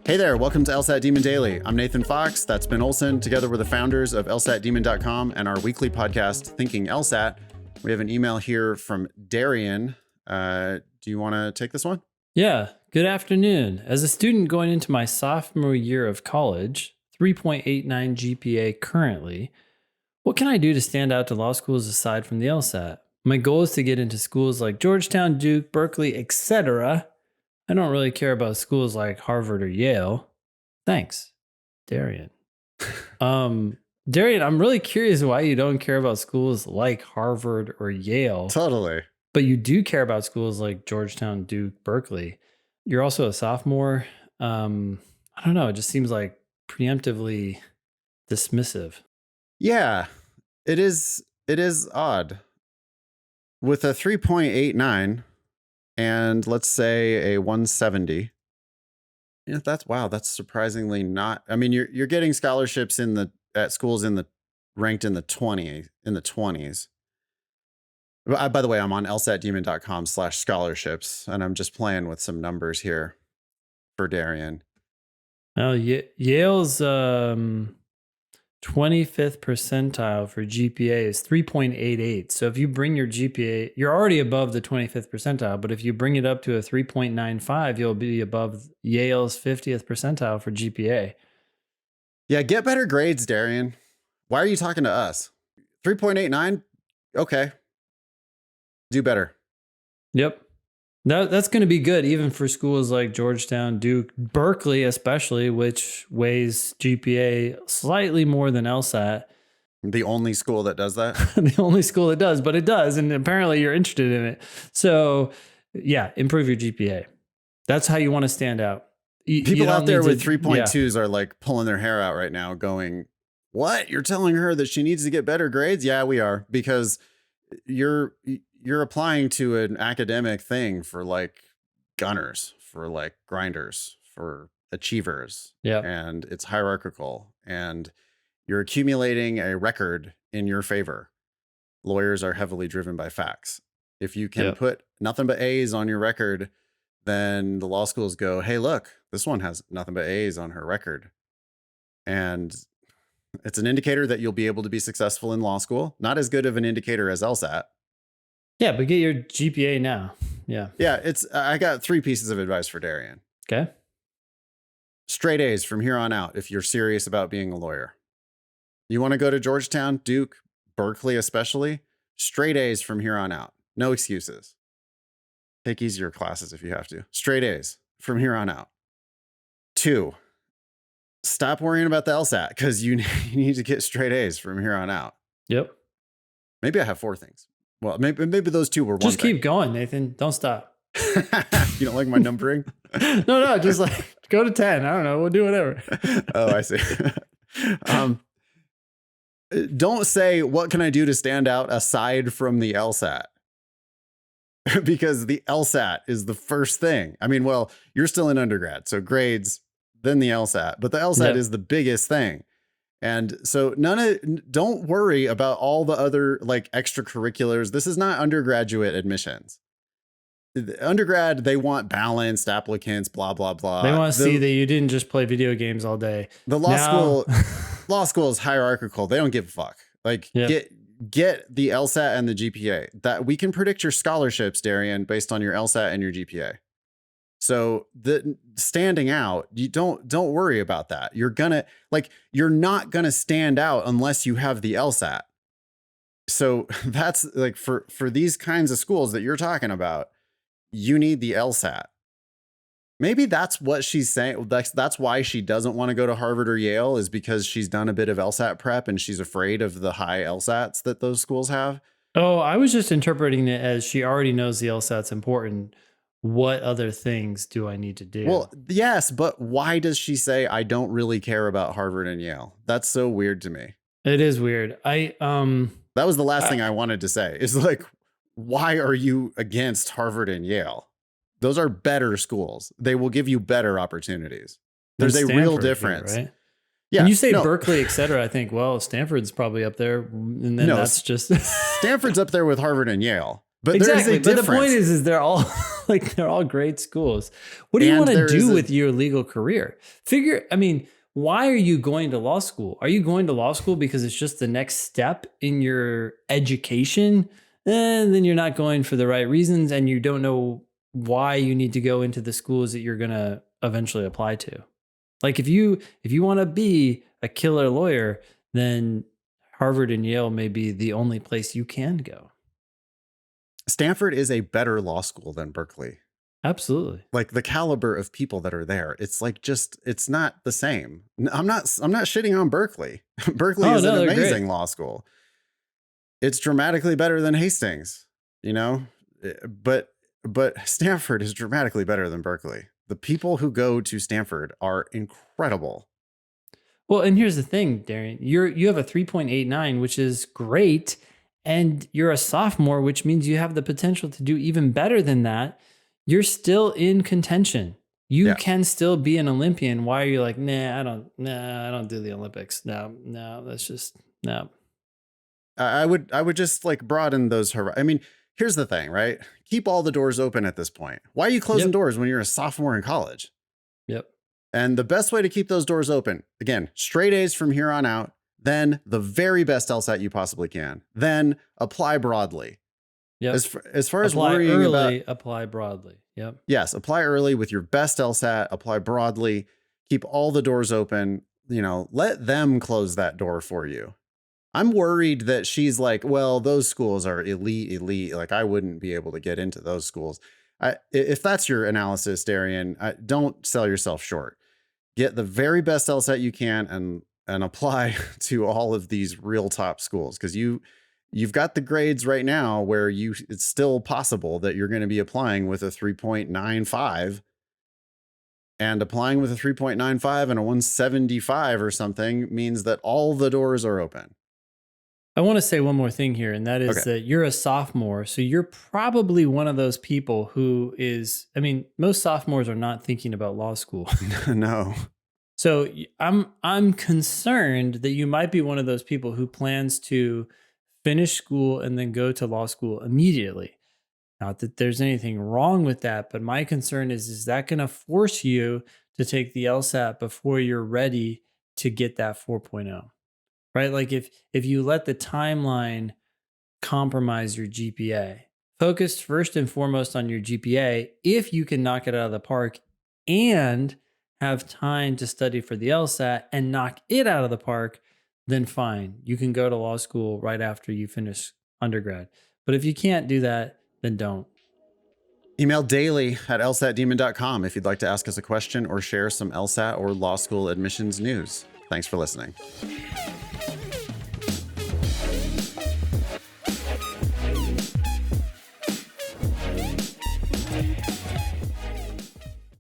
Hey there, welcome to LSAT Demon Daily. I'm Nathan Fox, that's Ben Olson. Together we're the founders of LSATdemon.com and our weekly podcast, Thinking LSAT. We have an email here from Darian. Do you want to take this one? Yeah, good afternoon. As a student going into my sophomore year of college, 3.89 GPA currently, what can I do to stand out to law schools aside from the LSAT? My goal is to get into schools like Georgetown, Duke, Berkeley, etc. I don't really care about schools like Harvard or Yale. Thanks, Darian. Darian, I'm really curious why you don't care about schools like Harvard or Yale. Totally. But you do care about schools like Georgetown, Duke, Berkeley. You're also a sophomore. I don't know. It just seems like preemptively dismissive. Yeah, it is odd. With a 3.89 and let's say a 170. That's surprisingly not. I mean, you're getting scholarships at schools ranked in the 20s. By the way, I'm on lsatdemon.com/scholarships, and I'm just playing with some numbers here for Darian. Oh, Yale's 25th percentile for GPA is 3.88. So if you bring your GPA, you're already above the 25th percentile, but if you bring it up to a 3.95, you'll be above Yale's 50th percentile for GPA. Yeah, get better grades, Darian. Why are you talking to us? 3.89? Okay. Do better. Yep. That's going to be good even for schools like Georgetown, Duke, Berkeley especially, which weighs GPA slightly more than LSAT. The only school that does that? The only school that does, but it does. And apparently you're interested in it. So yeah, improve your GPA. That's how you want to stand out. People out there with 3.2s are like pulling their hair out right now going, what? You're telling her that she needs to get better grades? Yeah, we are, because you're applying to an academic thing for like gunners, for like grinders, for achievers. Yeah. And it's hierarchical and you're accumulating a record in your favor. Lawyers are heavily driven by facts. If you can put nothing but A's on your record, then the law schools go, hey, look, this one has nothing but A's on her record. And it's an indicator that you'll be able to be successful in law school. Not as good of an indicator as LSAT. Yeah, but get your GPA now. Yeah. Yeah, I got 3 pieces of advice for Darian. Okay. Straight A's from here on out if you're serious about being a lawyer. You want to go to Georgetown, Duke, Berkeley especially? Straight A's from here on out. No excuses. Take easier classes if you have to. Straight A's from here on out. 2, stop worrying about the LSAT because you need to get straight A's from here on out. Yep. Maybe I have 4 things. Well, maybe those 2 were one Just thing. keep going, Nathan. Don't stop. You don't like my numbering? No, just like go to 10. I don't know. We'll do whatever. Oh, I see. Don't say, what can I do to stand out aside from the LSAT? Because the LSAT is the first thing. I mean, well, you're still in undergrad, so grades, then the LSAT. But the LSAT is the biggest thing. And so don't worry about all the other like extracurriculars. This is not undergraduate admissions. The undergrad, they want balanced applicants, blah, blah, blah. They want to see that you didn't just play video games all day. The law school is hierarchical. They don't give a fuck. Like get the LSAT and the GPA. That we can predict your scholarships, Darian, based on your LSAT and your GPA. So the standing out, you don't worry about that. You're not gonna stand out unless you have the LSAT. So that's like for these kinds of schools that you're talking about, you need the LSAT. Maybe that's what she's saying. That's why she doesn't want to go to Harvard or Yale, is because she's done a bit of LSAT prep and she's afraid of the high LSATs that those schools have. Oh, I was just interpreting it as she already knows the LSAT's important. What other things do I need to do? Well, yes, but why does she say I don't really care about Harvard and Yale? That's so weird to me. It is weird. That was the last thing I wanted to say is like, why are you against Harvard and Yale? Those are better schools. They will give you better opportunities. There's a real difference. Here, right? Yeah. When you say Berkeley, et cetera, I think, well, Stanford's probably up there. And then that's just Stanford's up there with Harvard and Yale. But exactly. there's a difference. But the point is they're all Like they're all great schools. What do you want to do with your legal career? Why are you going to law school? Are you going to law school because it's just the next step in your education? And then you're not going for the right reasons and you don't know why you need to go into the schools that you're going to eventually apply to. Like if you want to be a killer lawyer, then Harvard and Yale may be the only place you can go. Stanford is a better law school than Berkeley. Absolutely. Like the caliber of people that are there, it's like it's not the same. I'm not shitting on Berkeley. Berkeley is an amazing law school. It's dramatically better than Hastings, but Stanford is dramatically better than Berkeley. The people who go to Stanford are incredible. Well, and here's the thing, Darian, you have a 3.89, which is great. And you're a sophomore, which means you have the potential to do even better than that. You're still in contention. You can still be an Olympian. Why are you like, I don't do the Olympics. No, that's just no. I would just like broaden those. Here's the thing, right? Keep all the doors open at this point. Why are you closing doors when you're a sophomore in college? Yep. And the best way to keep those doors open, again, straight A's from here on out, then the very best LSAT you possibly can, then apply broadly. Yep. As far as apply worrying early, about, apply broadly. Yep. Yes, apply early with your best LSAT, apply broadly, keep all the doors open, let them close that door for you. I'm worried that she's like, well, those schools are elite. Like I wouldn't be able to get into those schools. If that's your analysis, Darian, don't sell yourself short. Get the very best LSAT you can and apply to all of these real top schools. Because you've got the grades right now where it's still possible that you're going to be applying with a 3.95 and applying with a 3.95 and a 175 or something means that all the doors are open. I want to say one more thing here, and that is that you're a sophomore. So you're probably one of those people who most sophomores are not thinking about law school. No. So I'm concerned that you might be one of those people who plans to finish school and then go to law school immediately. Not that there's anything wrong with that, but my concern is that going to force you to take the LSAT before you're ready to get that 4.0, right? Like if you let the timeline compromise your GPA, focus first and foremost on your GPA. If you can knock it out of the park and have time to study for the LSAT and knock it out of the park, then fine. You can go to law school right after you finish undergrad. But if you can't do that, then don't. Email daily@lsatdemon.com if you'd like to ask us a question or share some LSAT or law school admissions news. Thanks for listening.